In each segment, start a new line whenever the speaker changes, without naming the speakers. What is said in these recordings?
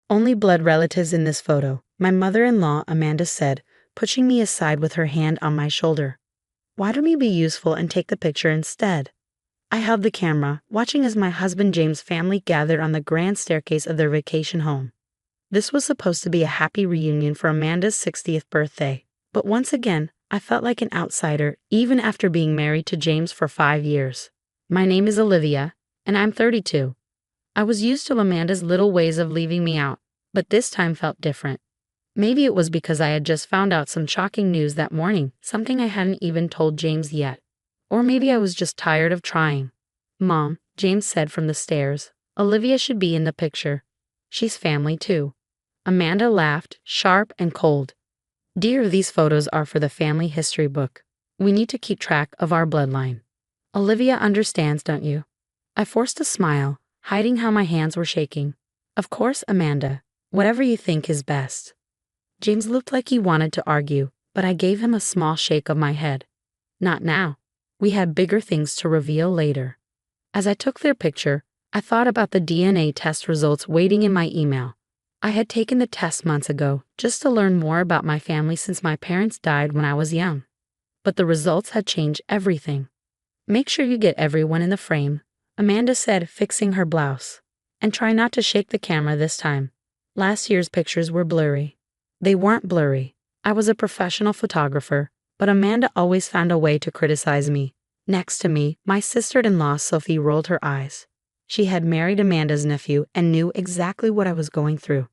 Only blood relatives in this photo, my mother-in-law Amanda said, pushing me aside with her hand on my shoulder. Why don't you be useful and take the picture instead? I held the camera, watching as my husband James' family gathered on the grand staircase of their vacation home. This was supposed to be a happy reunion for Amanda's 60th birthday, but once again, I felt like an outsider even after being married to James for 5 years. My name is Olivia, and I'm 32. I was used to Amanda's little ways of leaving me out, but this time felt different. Maybe it was because I had just found out some shocking news that morning, something I hadn't even told James yet. Or maybe I was just tired of trying. Mom, James said from the stairs, Olivia should be in the picture. She's family too. Amanda laughed, sharp and cold. Dear, these photos are for the family history book. We need to keep track of our bloodline. Olivia understands, don't you? I forced a smile, hiding how my hands were shaking. Of course, Amanda. Whatever you think is best. James looked like he wanted to argue, but I gave him a small shake of my head. Not now. We had bigger things to reveal later. As I took their picture, I thought about the DNA test results waiting in my email. I had taken the test months ago just to learn more about my family since my parents died when I was young. But the results had changed everything. Make sure you get everyone in the frame, Amanda said, fixing her blouse. And try not to shake the camera this time. Last year's pictures were blurry. They weren't blurry. I was a professional photographer, but Amanda always found a way to criticize me. Next to me, my sister-in-law Sophie rolled her eyes. She had married Amanda's nephew and knew exactly what I was going through.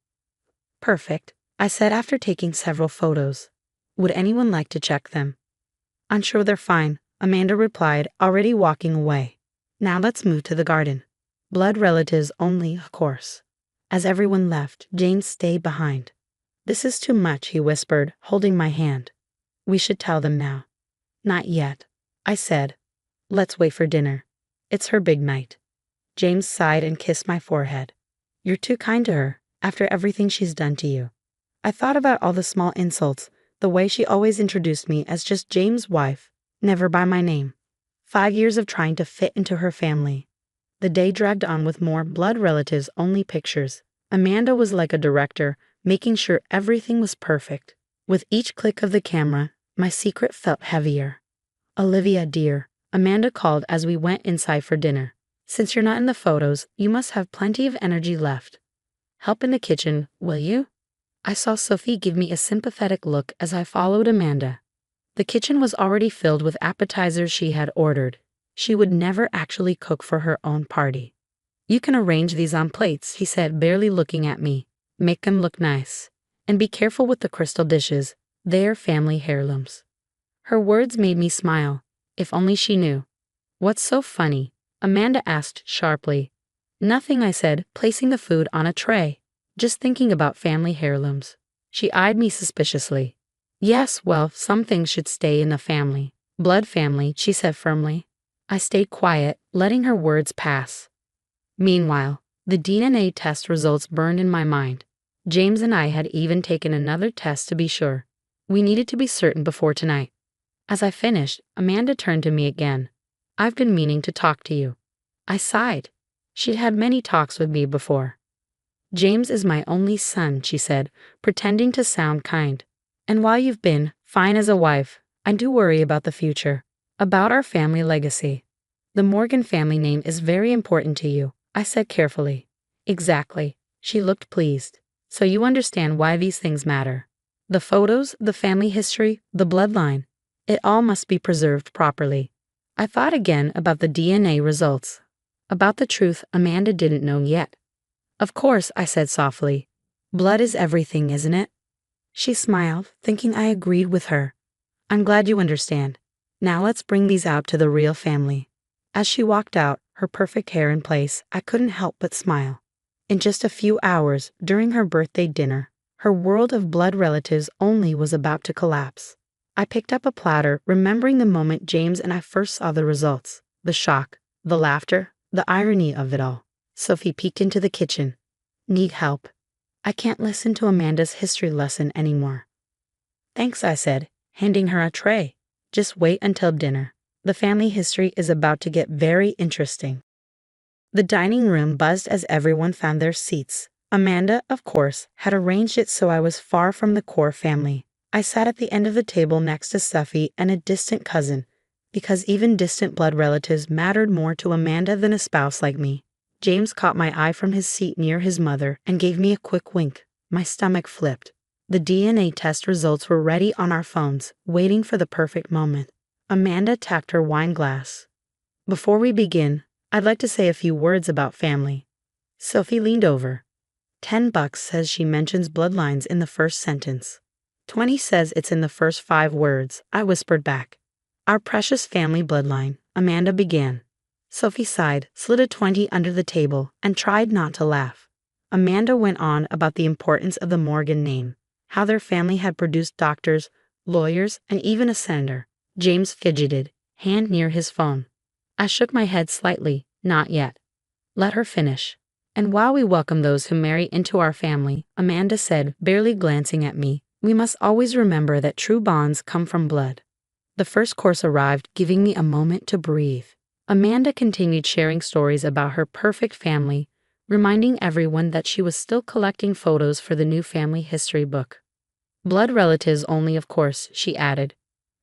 Perfect, I said after taking several photos. Would anyone like to check them? I'm sure they're fine, Amanda replied, already walking away. Now let's move to the garden. Blood relatives only, of course. As everyone left, James stayed behind. This is too much, he whispered, holding my hand. We should tell them now. Not yet, I said. Let's wait for dinner. It's her big night. James sighed and kissed my forehead. You're too kind to her, after everything she's done to you. I thought about all the small insults, the way she always introduced me as just James' wife, never by my name. 5 years of trying to fit into her family. The day dragged on with more blood relatives only pictures. Amanda was like a director, making sure everything was perfect. With each click of the camera, my secret felt heavier. Olivia, dear, Amanda called as we went inside for dinner. Since you're not in the photos, you must have plenty of energy left. Help in the kitchen, will you? I saw Sophie give me a sympathetic look as I followed Amanda. The kitchen was already filled with appetizers she had ordered. She would never actually cook for her own party. You can arrange these on plates, he said, barely looking at me. Make them look nice. And be careful with the crystal dishes. They're family heirlooms. Her words made me smile. If only she knew. What's so funny? Amanda asked sharply. Nothing, I said, placing the food on a tray. Just thinking about family heirlooms. She eyed me suspiciously. Yes, well, some things should stay in the family. Blood family, she said firmly. I stayed quiet, letting her words pass. Meanwhile, the DNA test results burned in my mind. James and I had even taken another test to be sure. We needed to be certain before tonight. As I finished, Amanda turned to me again. I've been meaning to talk to you. I sighed. She'd had many talks with me before. James is my only son, she said, pretending to sound kind. And while you've been fine as a wife, I do worry about the future, about our family legacy. The Morgan family name is very important to you, I said carefully. Exactly. She looked pleased. So you understand why these things matter. The photos, the family history, the bloodline. It all must be preserved properly. I thought again about the DNA results. About the truth Amanda didn't know yet. Of course, I said softly. Blood is everything, isn't it? She smiled, thinking I agreed with her. I'm glad you understand. Now let's bring these out to the real family. As she walked out, her perfect hair in place, I couldn't help but smile. In just a few hours, during her birthday dinner, her world of blood relatives only was about to collapse. I picked up a platter, remembering the moment James and I first saw the results. The shock, the laughter, the irony of it all. Sophie peeked into the kitchen. Need help? I can't listen to Amanda's history lesson anymore. Thanks, I said, handing her a tray. Just wait until dinner. The family history is about to get very interesting. The dining room buzzed as everyone found their seats. Amanda, of course, had arranged it so I was far from the core family. I sat at the end of the table next to Sophie and a distant cousin, because even distant blood relatives mattered more to Amanda than a spouse like me. James caught my eye from his seat near his mother and gave me a quick wink. My stomach flipped. The DNA test results were ready on our phones, waiting for the perfect moment. Amanda tapped her wine glass. Before we begin, I'd like to say a few words about family. Sophie leaned over. $10 says she mentions bloodlines in the first sentence. 20 says it's in the first 5 words, I whispered back. Our precious family bloodline, Amanda began. Sophie sighed, slid a 20 under the table, and tried not to laugh. Amanda went on about the importance of the Morgan name, how their family had produced doctors, lawyers, and even a senator. James fidgeted, hand near his phone. I shook my head slightly, not yet. Let her finish. And while we welcome those who marry into our family, Amanda said, barely glancing at me, we must always remember that true bonds come from blood. The first course arrived, giving me a moment to breathe. Amanda continued sharing stories about her perfect family, reminding everyone that she was still collecting photos for the new family history book. Blood relatives only, of course, she added.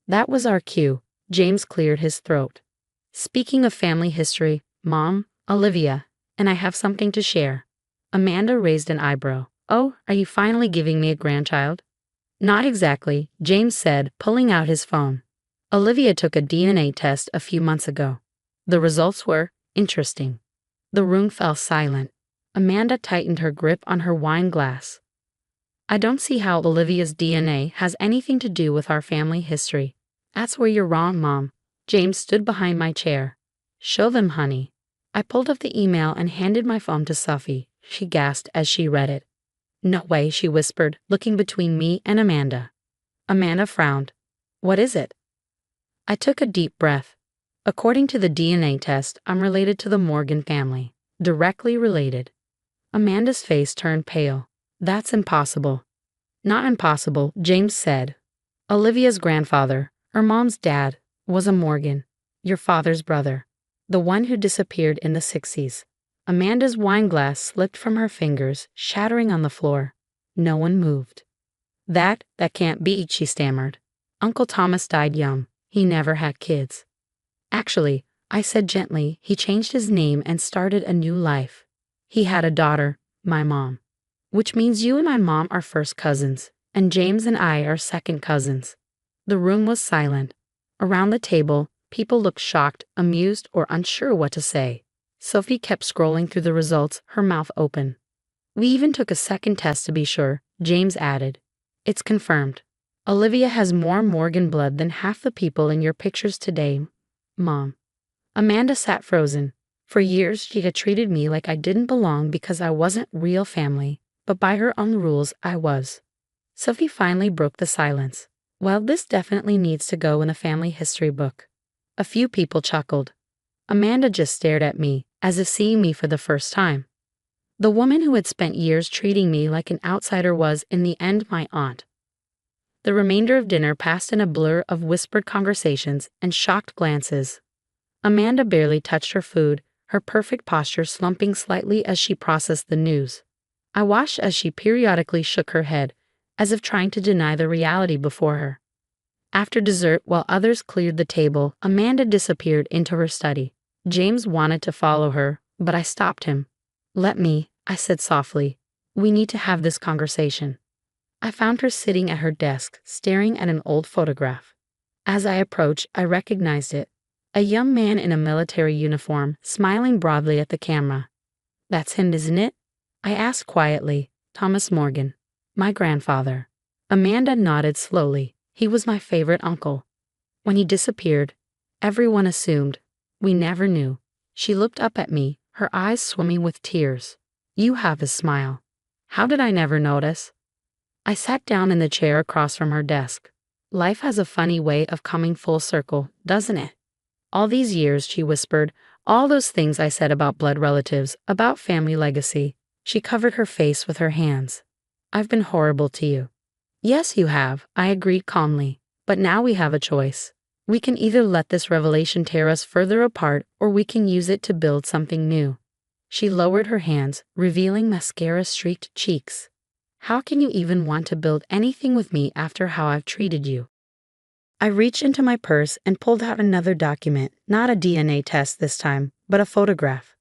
That was our cue. James cleared his throat. Speaking of family history, Mom, Olivia, and I have something to share. Amanda raised an eyebrow. Oh, are you finally giving me a grandchild? Not exactly, James said, pulling out his phone. Olivia took a DNA test a few months ago. The results were interesting. The room fell silent. Amanda tightened her grip on her wine glass. I don't see how Olivia's DNA has anything to do with our family history. That's where you're wrong, Mom. James stood behind my chair. Show them, honey. I pulled up the email and handed my phone to Sophie. She gasped as she read it. No way, she whispered, looking between me and Amanda. Amanda frowned. What is it? I took a deep breath. According to the DNA test, I'm related to the Morgan family. Directly related. Amanda's face turned pale. That's impossible. Not impossible, James said. Olivia's grandfather, her mom's dad, was a Morgan, your father's brother, the one who disappeared in the 60s. Amanda's wine glass slipped from her fingers, shattering on the floor. No one moved. That can't be, she stammered. Uncle Thomas died young. He never had kids. Actually, I said gently, he changed his name and started a new life. He had a daughter, my mom. Which means you and my mom are first cousins, and James and I are second cousins. The room was silent. Around the table, people looked shocked, amused, or unsure what to say. Sophie kept scrolling through the results, her mouth open. We even took a second test to be sure, James added. It's confirmed. Olivia has more Morgan blood than half the people in your pictures today, Mom. Amanda sat frozen. For years, she had treated me like I didn't belong because I wasn't real family, but by her own rules, I was. Sophie finally broke the silence. Well, this definitely needs to go in the family history book. A few people chuckled. Amanda just stared at me, as if seeing me for the first time. The woman who had spent years treating me like an outsider was, in the end, my aunt. The remainder of dinner passed in a blur of whispered conversations and shocked glances. Amanda barely touched her food, her perfect posture slumping slightly as she processed the news. I watched as she periodically shook her head, as if trying to deny the reality before her. After dessert, while others cleared the table, Amanda disappeared into her study. James wanted to follow her, but I stopped him. Let me, I said softly. We need to have this conversation. I found her sitting at her desk, staring at an old photograph. As I approached, I recognized it. A young man in a military uniform, smiling broadly at the camera. That's him, isn't it? I asked quietly. Thomas Morgan. My grandfather. Amanda nodded slowly. He was my favorite uncle. When he disappeared, everyone assumed. We never knew. She looked up at me, her eyes swimming with tears. You have his smile. How did I never notice? I sat down in the chair across from her desk. Life has a funny way of coming full circle, doesn't it? All these years, she whispered, all those things I said about blood relatives, about family legacy. She covered her face with her hands. I've been horrible to you. Yes, you have, I agreed calmly. But now we have a choice. We can either let this revelation tear us further apart, or we can use it to build something new. She lowered her hands, revealing mascara-streaked cheeks. How can you even want to build anything with me after how I've treated you? I reached into my purse and pulled out another document, not a DNA test this time, but a photograph.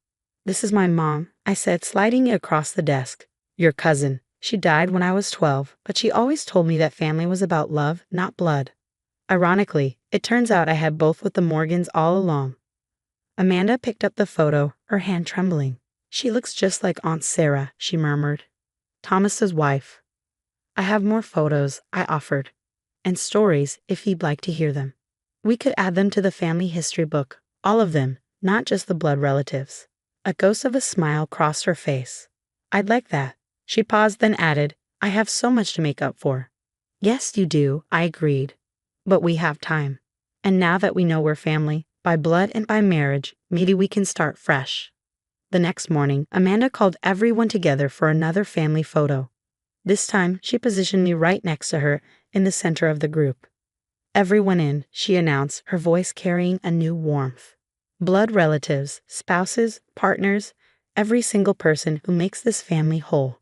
This is my mom, I said, sliding it across the desk. Your cousin. She died when I was 12, but she always told me that family was about love, not blood. Ironically, it turns out I had both with the Morgans all along. Amanda picked up the photo, her hand trembling. She looks just like Aunt Sarah, she murmured. Thomas's wife. I have more photos, I offered. And stories, if you'd like to hear them. We could add them to the family history book, all of them, not just the blood relatives. A ghost of a smile crossed her face. I'd like that. She paused, then added, I have so much to make up for. Yes, you do, I agreed. But we have time. And now that we know we're family, by blood and by marriage, maybe we can start fresh. The next morning, Amanda called everyone together for another family photo. This time, she positioned me right next to her in the center of the group. Everyone in, she announced, her voice carrying a new warmth. Blood relatives, spouses, partners, every single person who makes this family whole.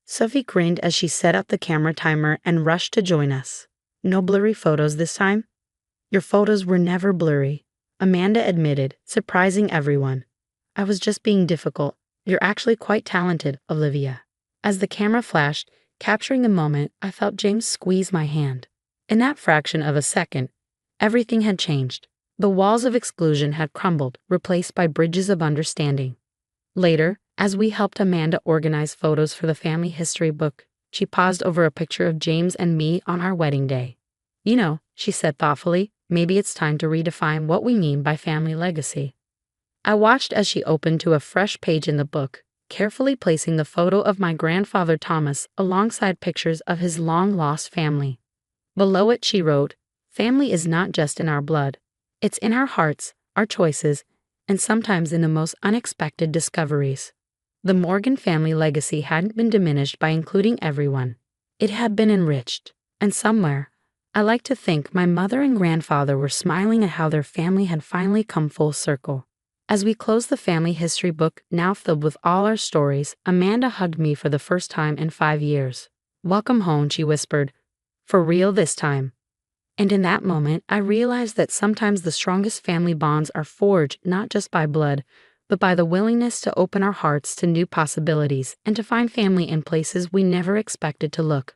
Sophie grinned as she set up the camera timer and rushed to join us. No blurry photos this time? Your photos were never blurry, Amanda admitted, surprising everyone. I was just being difficult. You're actually quite talented, Olivia. As the camera flashed, capturing the moment, I felt James squeeze my hand. In that fraction of a second, everything had changed. The walls of exclusion had crumbled, replaced by bridges of understanding. Later, as we helped Amanda organize photos for the family history book, she paused over a picture of James and me on our wedding day. You know, she said thoughtfully, maybe it's time to redefine what we mean by family legacy. I watched as she opened to a fresh page in the book, carefully placing the photo of my grandfather Thomas alongside pictures of his long-lost family. Below it she wrote, family is not just in our blood. It's in our hearts, our choices, and sometimes in the most unexpected discoveries. The Morgan family legacy hadn't been diminished by including everyone. It had been enriched, and somewhere, I like to think my mother and grandfather were smiling at how their family had finally come full circle. As we closed the family history book, now filled with all our stories, Amanda hugged me for the first time in 5 years. Welcome home, she whispered. For real this time. And in that moment, I realized that sometimes the strongest family bonds are forged not just by blood, but by the willingness to open our hearts to new possibilities and to find family in places we never expected to look.